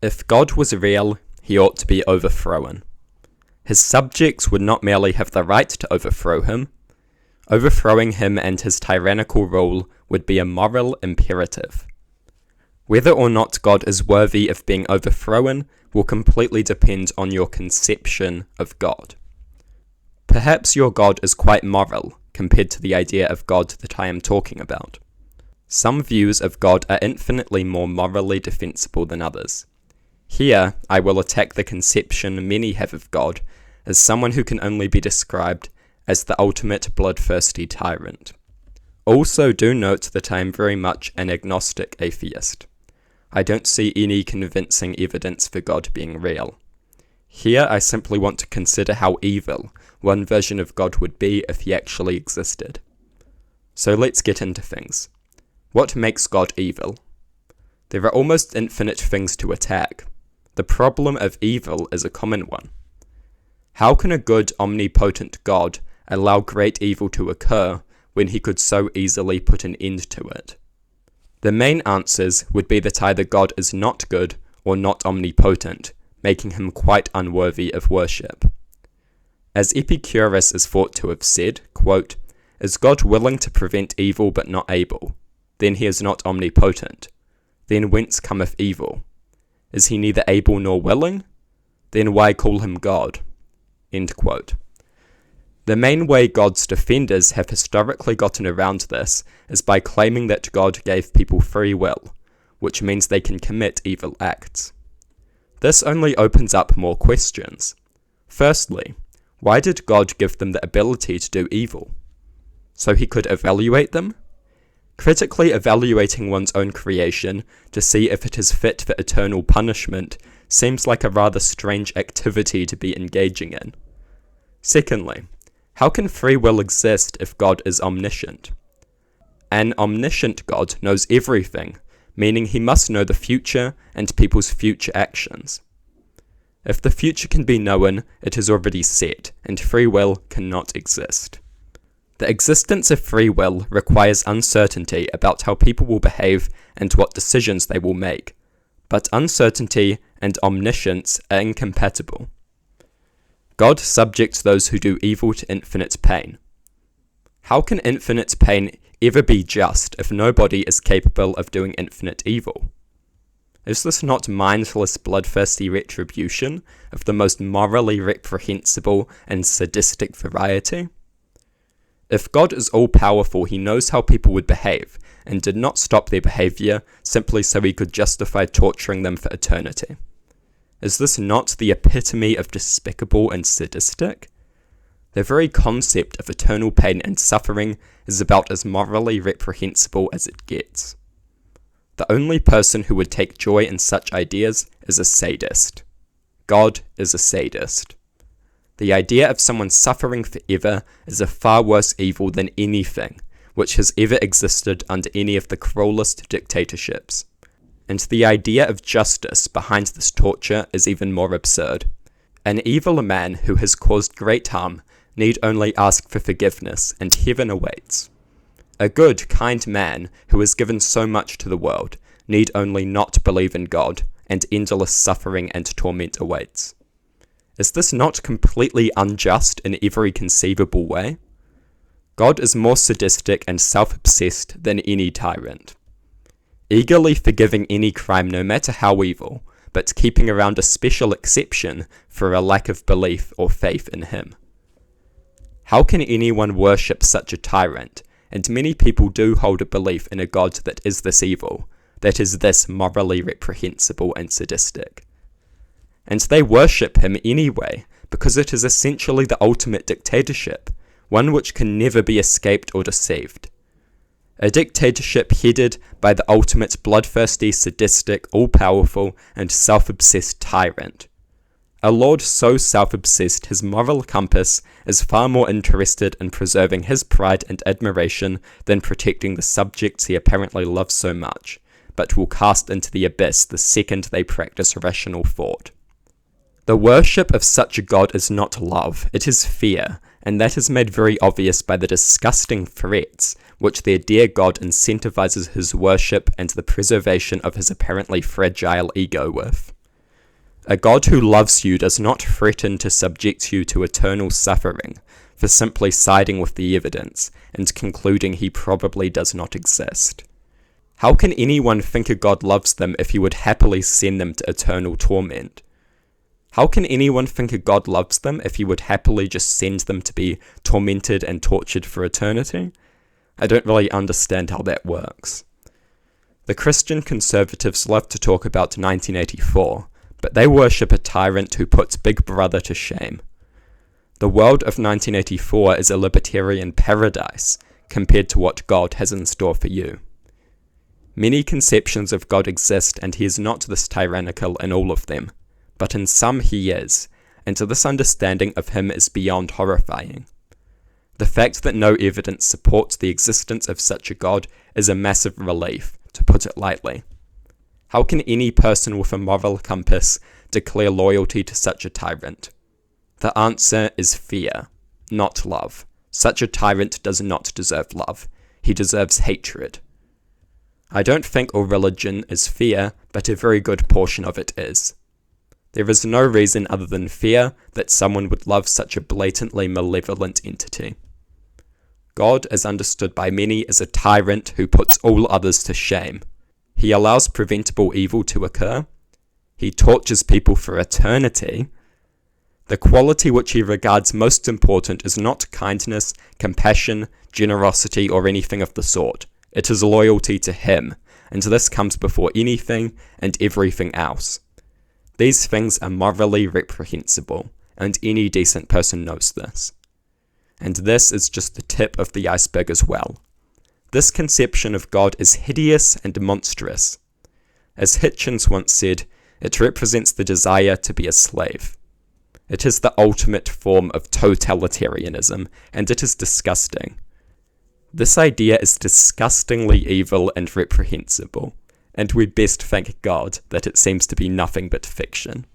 If God was real, he ought to be overthrown. His subjects would not merely have the right to overthrow him. Overthrowing him and his tyrannical rule would be a moral imperative. Whether or not God is worthy of being overthrown will completely depend on your conception of God. Perhaps your God is quite moral compared to the idea of God that I am talking about. Some views of God are infinitely more morally defensible than others. Here, I will attack the conception many have of God as someone who can only be described as the ultimate bloodthirsty tyrant. Also, do note that I am very much an agnostic atheist. I don't see any convincing evidence for God being real. Here, I simply want to consider how evil one version of God would be if he actually existed. So let's get into things. What makes God evil? There are almost infinite things to attack. The problem of evil is a common one. How can a good, omnipotent God allow great evil to occur when he could so easily put an end to it? The main answers would be that either God is not good or not omnipotent, making him quite unworthy of worship. As Epicurus is thought to have said, quote, "Is God willing to prevent evil but not able? Then he is not omnipotent. Then whence cometh evil? Is he neither able nor willing? Then why call him God?" End quote. The main way God's defenders have historically gotten around this is by claiming that God gave people free will, which means they can commit evil acts. This only opens up more questions. Firstly, why did God give them the ability to do evil? So he could evaluate them? Critically evaluating one's own creation to see if it is fit for eternal punishment seems like a rather strange activity to be engaging in. Secondly, how can free will exist if God is omniscient? An omniscient God knows everything, meaning he must know the future and people's future actions. If the future can be known, it is already set, and free will cannot exist. The existence of free will requires uncertainty about how people will behave and what decisions they will make, but uncertainty and omniscience are incompatible. God subjects those who do evil to infinite pain. How can infinite pain ever be just if nobody is capable of doing infinite evil? Is this not mindless, bloodthirsty retribution of the most morally reprehensible and sadistic variety? If God is all-powerful, he knows how people would behave, and did not stop their behavior simply so he could justify torturing them for eternity. Is this not the epitome of despicable and sadistic? The very concept of eternal pain and suffering is about as morally reprehensible as it gets. The only person who would take joy in such ideas is a sadist. God is a sadist. The idea of someone suffering forever is a far worse evil than anything which has ever existed under any of the cruelest dictatorships. And the idea of justice behind this torture is even more absurd. An evil man who has caused great harm need only ask for forgiveness, and heaven awaits. A good, kind man who has given so much to the world need only not believe in God, and endless suffering and torment awaits. Is this not completely unjust in every conceivable way? God is more sadistic and self-obsessed than any tyrant. Eagerly forgiving any crime no matter how evil, but keeping around a special exception for a lack of belief or faith in him. How can anyone worship such a tyrant? And many people do hold a belief in a God that is this evil, that is this morally reprehensible and sadistic. And they worship him anyway, because it is essentially the ultimate dictatorship, one which can never be escaped or deceived. A dictatorship headed by the ultimate bloodthirsty, sadistic, all-powerful, and self-obsessed tyrant. A lord so self-obsessed his moral compass is far more interested in preserving his pride and admiration than protecting the subjects he apparently loves so much, but will cast into the abyss the second they practice rational thought. The worship of such a god is not love, it is fear, and that is made very obvious by the disgusting threats which their dear god incentivizes his worship and the preservation of his apparently fragile ego with. A God who loves you does not threaten to subject you to eternal suffering for simply siding with the evidence and concluding he probably does not exist. How can anyone think a God loves them if he would happily send them to eternal torment? How can anyone think a God loves them if he would happily just send them to be tormented and tortured for eternity? I don't really understand how that works. The Christian conservatives love to talk about 1984, but they worship a tyrant who puts Big Brother to shame. The world of 1984 is a libertarian paradise compared to what God has in store for you. Many conceptions of God exist, and he is not this tyrannical in all of them, but in some he is, and this understanding of him is beyond horrifying. The fact that no evidence supports the existence of such a God is a massive relief, to put it lightly. How can any person with a moral compass declare loyalty to such a tyrant? The answer is fear, not love. Such a tyrant does not deserve love. He deserves hatred. I don't think all religion is fear, but a very good portion of it is. There is no reason other than fear that someone would love such a blatantly malevolent entity. God is understood by many as a tyrant who puts all others to shame. He allows preventable evil to occur. He tortures people for eternity. The quality which he regards most important is not kindness, compassion, generosity, or anything of the sort. It is loyalty to him, and this comes before anything and everything else. These things are morally reprehensible, and any decent person knows this. And this is just the tip of the iceberg as well. This conception of God is hideous and monstrous. As Hitchens once said, it represents the desire to be a slave. It is the ultimate form of totalitarianism, and it is disgusting. This idea is disgustingly evil and reprehensible, and we best thank God that it seems to be nothing but fiction.